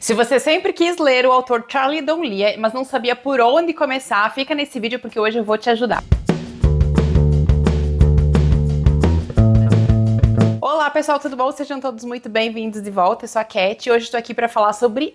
Se você sempre quis ler o autor Charlie Donlia, mas não sabia por onde começar, fica nesse vídeo porque hoje eu vou te ajudar. Olá pessoal, tudo bom? Sejam todos muito bem-vindos de volta, eu sou a Cat e hoje estou aqui para falar sobre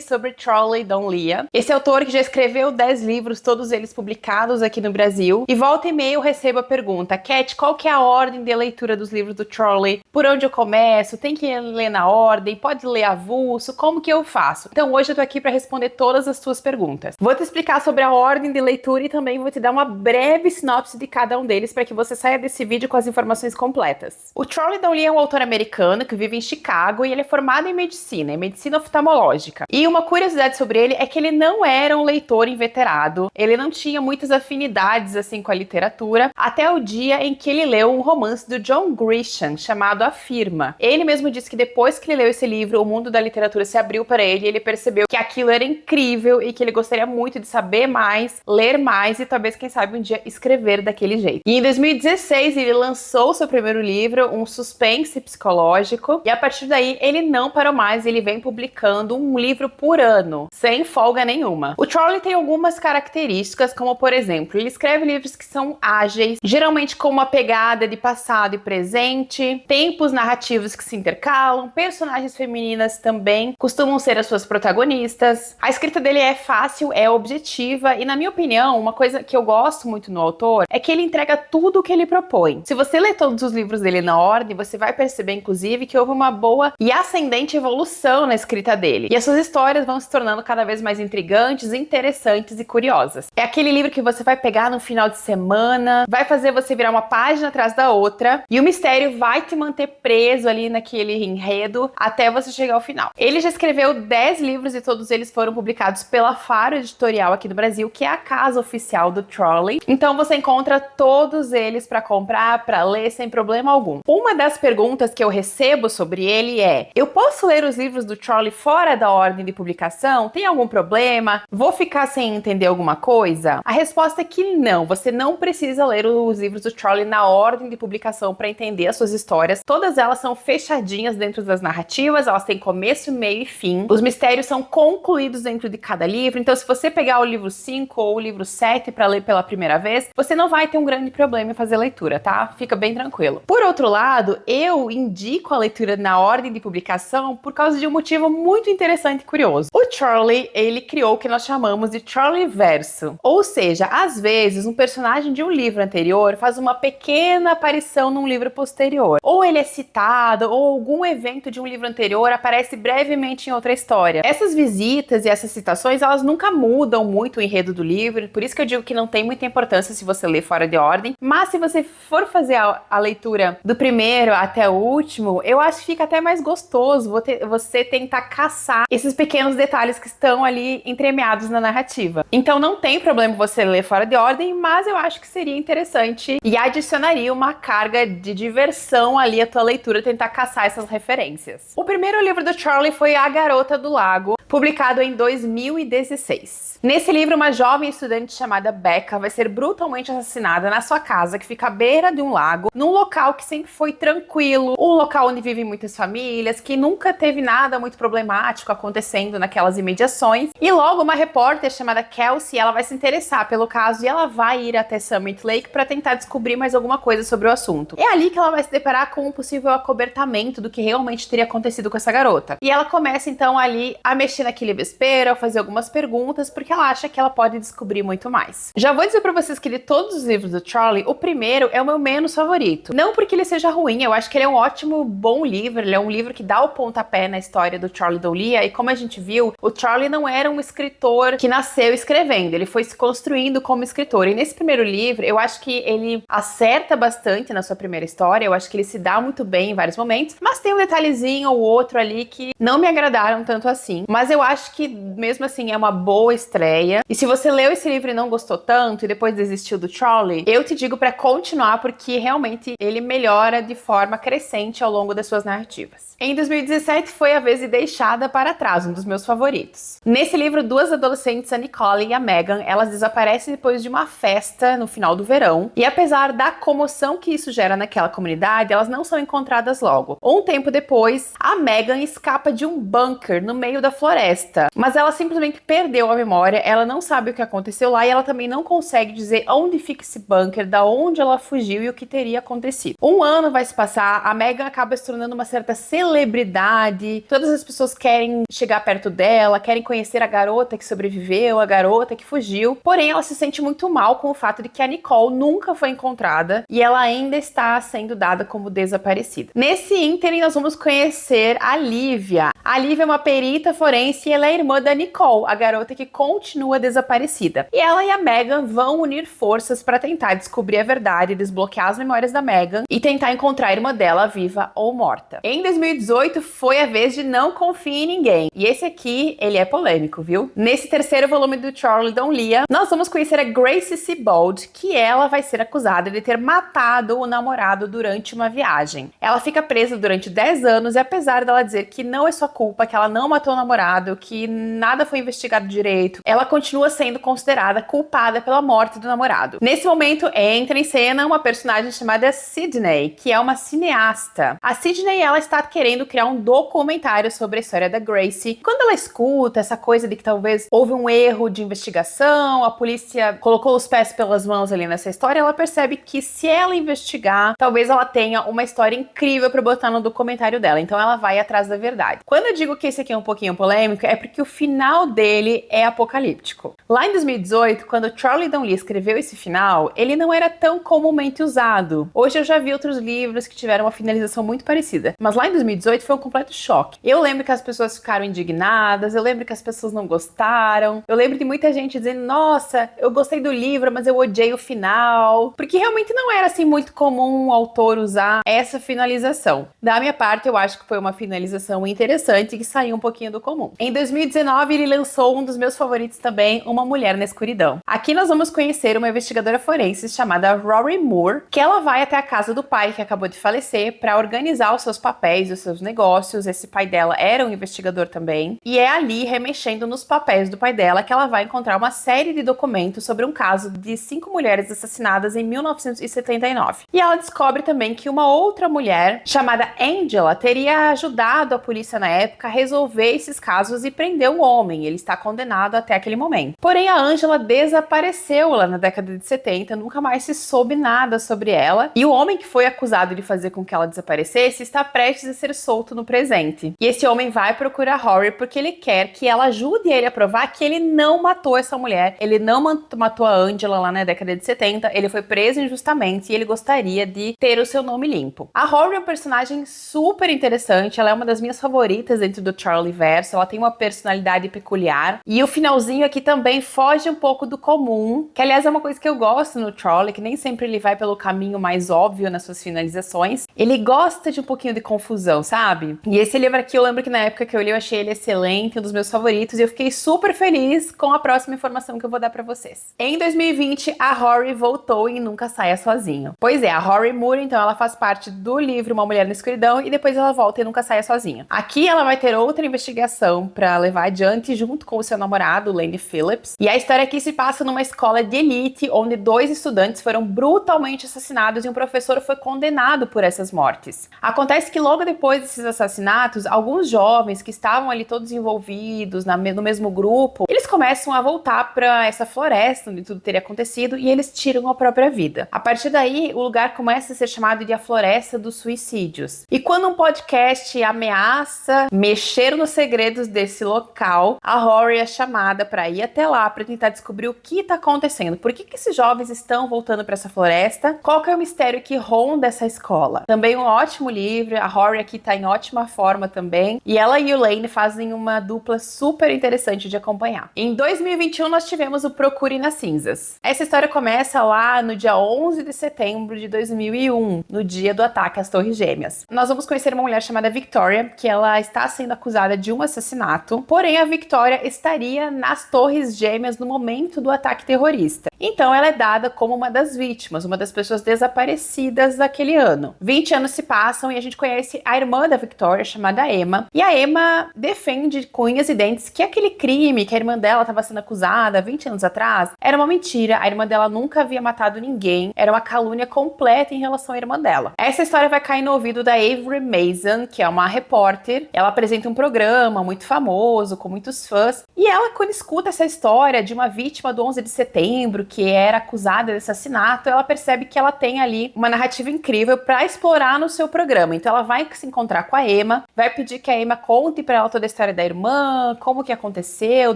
sobre Charlie Donlia. Esse autor que já escreveu 10 livros, todos eles publicados aqui no Brasil. E volta e meia eu recebo a pergunta: Cat, qual que é a ordem de leitura dos livros do Charlie? Por onde eu começo? Tem que ler na ordem? Pode ler avulso? Como que eu faço? Então hoje eu tô aqui para responder todas as suas perguntas. Vou te explicar sobre a ordem de leitura e também vou te dar uma breve sinopse de cada um deles para que você saia desse vídeo com as informações completas. O Charlie Donlia é um autor americano que vive em Chicago e ele é formado em medicina oftalmológica. E uma curiosidade sobre ele é que ele não era um leitor inveterado, ele não tinha muitas afinidades assim com a literatura, até o dia em que ele leu um romance do John Grisham chamado A Firma. Ele mesmo disse que depois que ele leu esse livro, o mundo da literatura se abriu para ele e ele percebeu que aquilo era incrível e que ele gostaria muito de saber mais, ler mais e talvez, quem sabe, um dia escrever daquele jeito. E em 2016 ele lançou seu primeiro livro, um suspense psicológico, e a partir daí ele não parou mais, ele vem publicando um livro por ano, sem folga nenhuma. O Charlie tem algumas características, como por exemplo, ele escreve livros que são ágeis, geralmente com uma pegada de passado e presente, tempos narrativos que se intercalam, personagens femininas também costumam ser as suas protagonistas. A escrita dele é fácil, é objetiva e, na minha opinião, uma coisa que eu gosto muito no autor é que ele entrega tudo o que ele propõe. Se você ler todos os livros dele na ordem, você vai perceber, inclusive, que houve uma boa e ascendente evolução na escrita dele. E as suas histórias vão se tornando cada vez mais intrigantes, interessantes e curiosas. É aquele livro que você vai pegar no final de semana, vai fazer você virar uma página atrás da outra, e o mistério vai te manter preso ali naquele enredo até você chegar ao final. Ele já escreveu 10 livros e todos eles foram publicados pela Faro Editorial aqui do Brasil, que é a casa oficial do Charlie. Então você encontra todos eles para comprar, para ler sem problema algum. Uma das perguntas que eu recebo sobre ele é: eu posso ler os livros do Charlie fora da ordem de publicação? Tem algum problema? Vou ficar sem entender alguma coisa? A resposta é que não, você não precisa ler os livros do Charlie na ordem de publicação para entender as suas histórias. Todas elas são fechadinhas dentro das narrativas, elas têm começo, meio e fim. Os mistérios são concluídos dentro de cada livro, então se você pegar o livro 5 ou o livro 7 para ler pela primeira vez, você não vai ter um grande problema em fazer a leitura, tá? Fica bem tranquilo. Por outro lado, eu indico a leitura na ordem de publicação por causa de um motivo muito interessante e curioso. O Charlie, ele criou o que nós chamamos de Charlie Verso, ou seja, às vezes um personagem de um livro anterior faz uma pequena aparição num livro posterior, ou ele é citado, ou algum evento de um livro anterior aparece brevemente em outra história. Essas visitas e essas citações, elas nunca mudam muito o enredo do livro, por isso que eu digo que não tem muita importância se você ler fora de ordem, mas se você for fazer a leitura do primeiro até o último, eu acho que fica até mais gostoso você tentar caçar esses pequenos detalhes que estão ali entremeados na narrativa. Então não tem problema você ler fora de ordem, mas eu acho que seria interessante e adicionaria uma carga de diversão ali à tua leitura, tentar caçar essas referências. O primeiro livro do Charlie foi A Garota do Lago, publicado em 2016. Nesse livro, uma jovem estudante chamada Becca vai ser brutalmente assassinada na sua casa, que fica à beira de um lago, num local que sempre foi tranquilo, um local onde vivem muitas famílias, que nunca teve nada muito problemático acontecendo naquelas imediações. E logo uma repórter chamada Kelsey, ela vai se interessar pelo caso e ela vai ir até Summit Lake para tentar descobrir mais alguma coisa sobre o assunto. É ali que ela vai se deparar com um possível acobertamento do que realmente teria acontecido com essa garota. E ela começa então ali a mexer naquele vespeiro, a fazer algumas perguntas, porque ela acha que ela pode descobrir muito mais. Já vou dizer pra vocês que de todos os livros do Charlie, o primeiro é o meu menos favorito. Não porque ele seja ruim, eu acho que ele é um ótimo, bom livro, ele é um livro que dá o pontapé na história do Charlie Donlia, e como a gente viu, o Charlie não era um escritor que nasceu escrevendo, ele foi se construindo como escritor, e nesse primeiro livro, eu acho que ele acerta bastante na sua primeira história, eu acho que ele se dá muito bem em vários momentos, mas tem um detalhezinho ou outro ali que não me agradaram tanto assim, mas eu acho que mesmo assim é uma boa estreia. E se você leu esse livro e não gostou tanto e depois desistiu do Charlie, eu te digo para continuar porque realmente ele melhora de forma crescente ao longo das suas narrativas. Em 2017 foi a vez de Deixada para Trás, um dos meus favoritos. Nesse livro, duas adolescentes, a Nicole e a Megan, elas desaparecem depois de uma festa no final do verão, e apesar da comoção que isso gera naquela comunidade, elas não são encontradas logo. Um tempo depois, a Megan escapa de um bunker no meio da floresta, mas ela simplesmente perdeu a memória, ela não sabe o que aconteceu lá e ela também não consegue dizer onde fica esse bunker, da onde ela fugiu e o que teria acontecido. Um ano vai se passar, a Megan acaba se tornando uma certa celebridade, todas as pessoas querem chegar perto dela, querem conhecer a garota que sobreviveu, a garota que fugiu, porém ela se sente muito mal com o fato de que a Nicole nunca foi encontrada e ela ainda está sendo dada como desaparecida. Nesse ínterim, nós vamos conhecer a Lívia. A Lívia é uma perita forense e ela é irmã da Nicole, a garota que continua desaparecida. E ela e a Megan vão unir forças para tentar descobrir a verdade, desbloquear as memórias da Megan e tentar encontrar a irmã dela viva ou morta. Em 2018 foi a vez de Não Confie em Ninguém. E esse aqui, ele é polêmico, viu? Nesse terceiro volume do Charlie Don't Leah, nós vamos conhecer a Gracie Sebald, que ela vai ser acusada de ter matado o namorado durante uma viagem. Ela fica presa durante 10 anos e apesar dela dizer que não é sua culpa, que ela não matou o namorado, que nada foi investigado direito, ela continua sendo considerada culpada pela morte do namorado. Nesse momento, entra em cena uma personagem chamada Sydney, que é uma cineasta. A Sydney, ela está querendo criar um documentário sobre a história da Gracie. Quando ela escuta essa coisa de que talvez houve um erro de investigação, a polícia colocou os pés pelas mãos ali nessa história, ela percebe que se ela investigar, talvez ela tenha uma história incrível para botar no documentário dela. Então ela vai atrás da verdade. Quando eu digo que esse aqui é um pouquinho polêmico, é porque o final dele é apocalíptico. Lá em 2018, quando Charlie Don't Leah escreveu esse final, ele não era tão comumente usado. Hoje eu já vi outros livros que tiveram uma finalização muito parecida, mas lá em 2018 foi um completo choque. Eu lembro que as pessoas ficaram indignadas, eu lembro que as pessoas não gostaram, eu lembro de muita gente dizendo, nossa, eu gostei do livro, mas eu odiei o final, porque realmente não era assim muito comum o autor usar essa finalização. Da minha parte, eu acho que foi uma finalização interessante que saiu um pouquinho do comum. Em 2019, ele lançou um dos meus favoritos também, Uma Mulher na Escuridão. Aqui nós vamos conhecer uma investigadora forense chamada Rory Moore, que ela vai até a casa do pai que acabou de falecer para organizar os seus papéis, os seus negócios. Esse pai dela era um investigador também, e é ali, remexendo nos papéis do pai dela, que ela vai encontrar uma série de documentos sobre um caso de 5 mulheres assassinadas em 1979. E ela descobre também que uma outra mulher, chamada Angela, teria ajudado a polícia na época a resolver esses casos e prender o homem. Ele está condenado até aquele momento. Porém, a Angela desapareceu lá na década de 70, nunca mais se soube nada sobre ela, e o homem que foi acusado de fazer com que ela desaparecesse está prestes a ser solto no presente. E esse homem vai procurar Rory porque ele quer que ela ajude ele a provar que ele não matou essa mulher, ele não matou a Angela lá na década de 70, ele foi preso injustamente e ele gostaria de ter o seu nome limpo. A Rory é um personagem super interessante, ela é uma das minhas favoritas dentro do Charlie verso, ela tem uma personalidade peculiar, e o finalzinho aqui também foge um pouco do comum, que aliás é uma coisa que eu gosto no Charlie, que nem sempre ele vai pelo caminho mais óbvio nas suas finalizações, ele gosta de um pouquinho de confusão, sabe? E esse livro aqui, eu lembro que na época que eu li, eu achei ele excelente, um dos meus favoritos, e eu fiquei super feliz com a próxima informação que eu vou dar pra vocês. Em 2020, a Rory voltou em Nunca Saia Sozinho. Pois é, a Rory Moore, então, ela faz parte do livro Uma Mulher na Escuridão, e depois ela volta e Nunca Saia Sozinha. Aqui ela vai ter outra investigação pra levar adiante junto com o seu namorado, Lane Phillips, e a história aqui se passa numa escola de elite, onde 2 estudantes foram brutalmente assassinados e um professor foi condenado por essas mortes. Acontece que logo depois desses assassinatos, alguns jovens que estavam ali todos envolvidos no mesmo grupo, eles começam a voltar para essa floresta onde tudo teria acontecido e eles tiram a própria vida. A partir daí, o lugar começa a ser chamado de a Floresta dos Suicídios. E quando um podcast ameaça mexer nos segredos desse local, a Rory é chamada para ir até lá para tentar descobrir o que está acontecendo. Por que esses jovens estão voltando para essa floresta? Qual que é o mistério que ronda essa escola? Também um ótimo livro, a Rory aqui tá em ótima forma também, e ela e o Lane fazem uma dupla super interessante de acompanhar. Em 2021, nós tivemos o Procure nas Cinzas. Essa história começa lá no dia 11 de setembro de 2001, no dia do ataque às Torres Gêmeas. Nós vamos conhecer uma mulher chamada Victoria, que ela está sendo acusada de um assassinato, porém a Victoria estaria nas Torres Gêmeas no momento do ataque terrorista. Então ela é dada como uma das vítimas, uma das pessoas desaparecidas daquele ano. 20 anos se passam e a gente conhece a irmã da Victoria, chamada Emma, e a Emma defende com unhas e dentes que aquele crime que a irmã dela estava sendo acusada 20 anos atrás era uma mentira. A irmã dela nunca havia matado ninguém, era uma calúnia completa em relação à irmã dela. Essa história vai cair no ouvido da Avery Mason, que é uma repórter. Ela apresenta um programa muito famoso, com muitos fãs, e ela, quando escuta essa história de uma vítima do 11 de setembro, que era acusada de assassinato, ela percebe que ela tem ali uma narrativa incrível para explorar no seu programa. Então ela vai se encontrar com a Emma, vai pedir que a Emma conte para ela toda a história da irmã, como que aconteceu,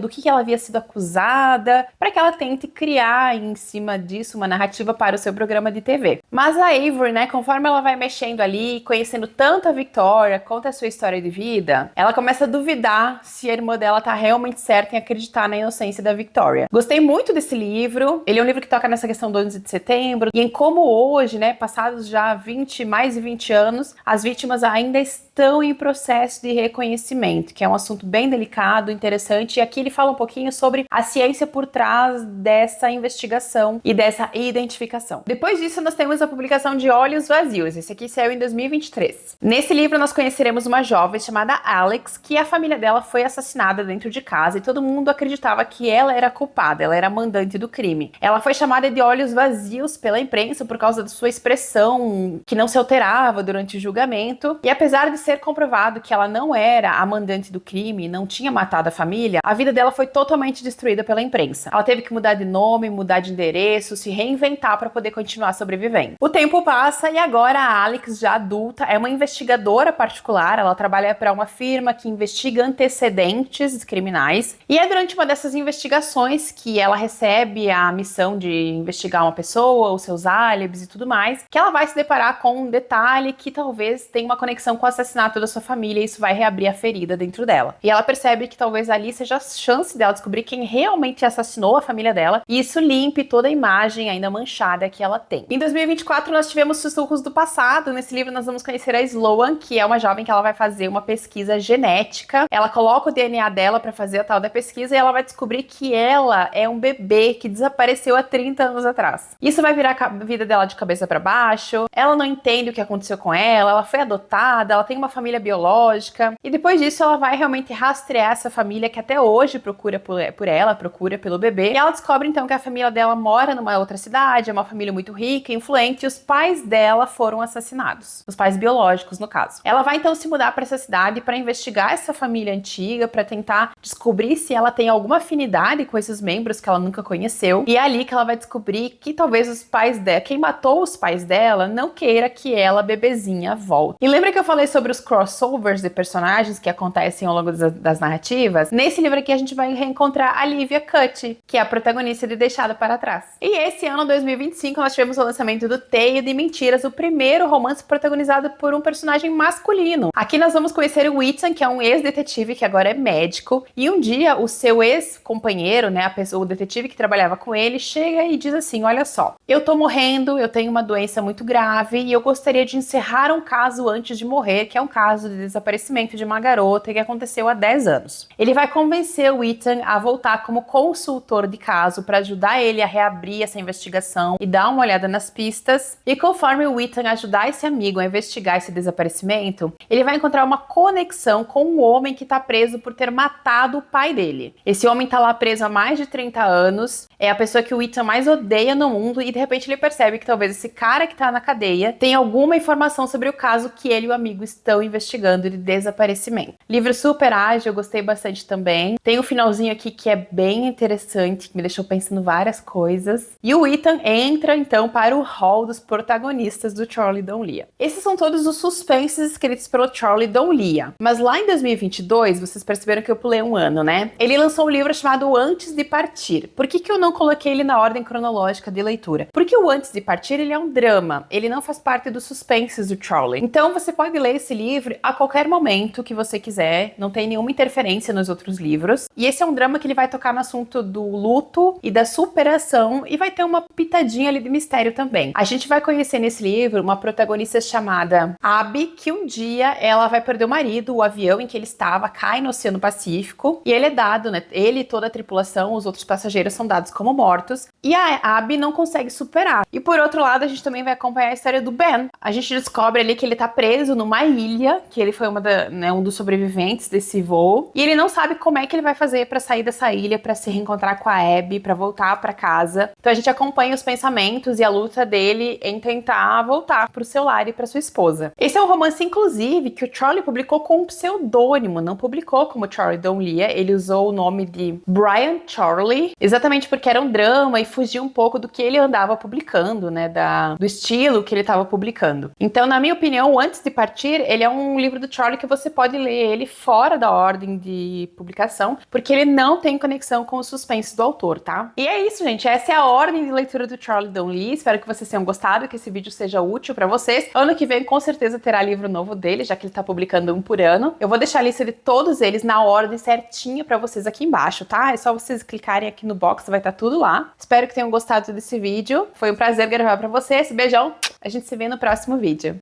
do que ela havia sido acusada, para que ela tente criar em cima disso uma narrativa para o seu programa de TV. Mas a Avery, né, conforme ela vai mexendo ali, conhecendo tanto a Victoria quanto a sua história de vida, ela começa a duvidar se a irmã dela tá realmente certa em acreditar na inocência da Victoria. Gostei muito desse livro. Ele é um livro que toca nessa questão do 11 de setembro e em como hoje, né, passados já mais de 20 anos, as vítimas ainda estão em processo de reconhecimento, que é um assunto bem delicado, interessante, e aqui ele fala um pouquinho sobre a ciência por trás dessa investigação e dessa identificação. Depois disso, nós temos a publicação de Olhos Vazios. Esse aqui saiu em 2023. Nesse livro, nós conheceremos uma jovem chamada Alex, que a família dela foi assassinada dentro de casa e todo mundo acreditava que ela era a culpada, ela era a mandante do crime. Ela foi chamada de Olhos Vazios pela imprensa por causa da sua expressão que não se alterava durante o julgamento, e apesar de ser comprovado que ela não era a mandante do crime, não tinha matado a família, a vida dela foi totalmente destruída pela imprensa. Ela teve que mudar de nome, mudar de endereço, se reinventar para poder continuar sobrevivendo. O tempo passa e agora a Alex, já adulta, é uma investigadora particular. Ela trabalha para uma firma que investiga antecedentes criminais, e é durante uma dessas investigações que ela recebe a missão de investigar uma pessoa, os seus álibis e tudo mais, que ela vai se deparar com um detalhe que talvez tenha uma conexão com o assassinato da sua família, e isso vai reabrir a ferida dentro dela. E ela percebe que talvez ali seja a chance dela descobrir quem realmente assassinou a família dela, e isso limpe toda a imagem ainda manchada que ela tem. Em 2024 nós tivemos Sussurros do Passado. Nesse livro nós vamos conhecer a Sloan, que é uma jovem que ela vai fazer uma pesquisa genética. Ela coloca o DNA dela para fazer a tal da pesquisa e ela vai descobrir que ela é um bebê que desapareceu há 30 anos atrás. Isso vai virar a vida dela de cabeça para baixo. Ela não entende o que aconteceu com ela foi adotada, ela tem uma família biológica, e depois disso ela vai realmente rastrear essa família que até hoje procura por ela, procura pelo bebê, e ela descobre então que a família dela mora numa outra cidade, é uma família muito rica, influente, e os pais dela foram assassinados, os pais biológicos no caso. Ela vai então se mudar para essa cidade para investigar essa família antiga, para tentar descobrir se ela tem alguma afinidade com esses membros que ela nunca conheceu, e é ali que ela vai descobrir que talvez os pais dela, quem matou os pais dela, não queira que ela, bebezinha, volte. E lembra que eu falei sobre os crossovers de personagens que acontecem ao longo das narrativas? Nesse livro aqui a gente vai reencontrar a Livia Cutty, que é a protagonista de Deixado para Trás. E esse ano, 2025, nós tivemos o lançamento do Teio de Mentiras, o primeiro romance protagonizado por um personagem masculino. Aqui nós vamos conhecer o Ethan, que é um ex-detetive que agora é médico, e um dia o seu ex-companheiro, né, o detetive que trabalhava com ele, chega e diz assim: olha só, eu tô morrendo, eu tenho uma doença muito grave e eu gostaria de encerrar um caso antes de morrer, que é um caso de desaparecimento de uma garota que aconteceu há 10 anos. Ele vai convencer o Ethan a voltar como consultor de caso para ajudar ele a reabrir essa investigação e dar uma olhada nas pistas, e conforme o Ethan ajudar esse amigo a investigar esse desaparecimento, ele vai encontrar uma conexão com um homem que tá preso por ter matado o pai dele. Esse homem tá lá preso há mais de 30 anos, é a pessoa que o Ethan mais odeia no mundo, e de repente ele percebe que talvez esse cara que tá na cadeia tem alguma informação sobre o caso que ele e o amigo estão investigando de desaparecimento. Livro super ágil, eu gostei bastante também. Tem um finalzinho aqui que é bem interessante, que me deixou pensando várias coisas. E o Ethan entra então para o hall dos protagonistas do Charlie Donlia. Esses são todos os suspenses escritos pelo Charlie Donlia. Mas lá em 2022, vocês perceberam que eu pulei um ano, né? Ele lançou um livro chamado Antes de Partir. Por que eu não coloquei ele na ordem cronológica de leitura? Porque o Antes de Partir, ele é um drama. Ele não faz parte dos suspenses do Charlie. Então você pode ler esse livro a qualquer momento que você quiser. Não tem nenhuma interferência nos outros livros. E esse é um drama que ele vai tocar no assunto do luto e da superação e vai ter uma pitadinha ali de mistério também. A gente vai conhecer nesse livro uma protagonista chamada Abby, que um dia ela vai perder o marido, o avião em que ele estava cai no Oceano Pacífico e ele é dado, né? Ele e toda a tripulação, os outros passageiros são dados como mortos e a Abby não consegue superar. E por outro lado, a gente também vai acompanhar a história do Ben. A gente descobre ali que ele tá preso numa ilha, que ele foi um dos sobreviventes desse voo, e ele não sabe como é que ele vai fazer pra sair dessa ilha, pra se reencontrar com a Abby, pra voltar pra casa. Então a gente acompanha os pensamentos e a luta dele em tentar voltar pro seu lar e pra sua esposa. Esse é um romance, inclusive, que o Charlie publicou com um pseudônimo, não publicou como Charlie Don Leah, ele usou o nome de Brian Charlie, exatamente porque era um drama e fugia um pouco do que ele andava publicando, né, do estilo que ele estava publicando. Então, na minha opinião, Antes de Partir, ele é um livro do Charlie que você pode ler ele fora da ordem de publicação, porque ele não tem conexão com os suspensos do autor, tá? E é isso, gente, essa é a ordem de leitura do Charlie Don Leah, espero que vocês tenham gostado, que esse vídeo seja útil pra vocês. Ano que vem, com certeza, terá livro novo dele, já que ele tá publicando um por ano. Eu vou deixar a lista de todos eles na ordem certinha pra vocês aqui embaixo, tá? É só vocês clicarem aqui no box, vai estar tudo lá. Espero que tenham gostado desse vídeo. Foi um prazer gravar pra vocês. Beijão. A gente se vê no próximo vídeo.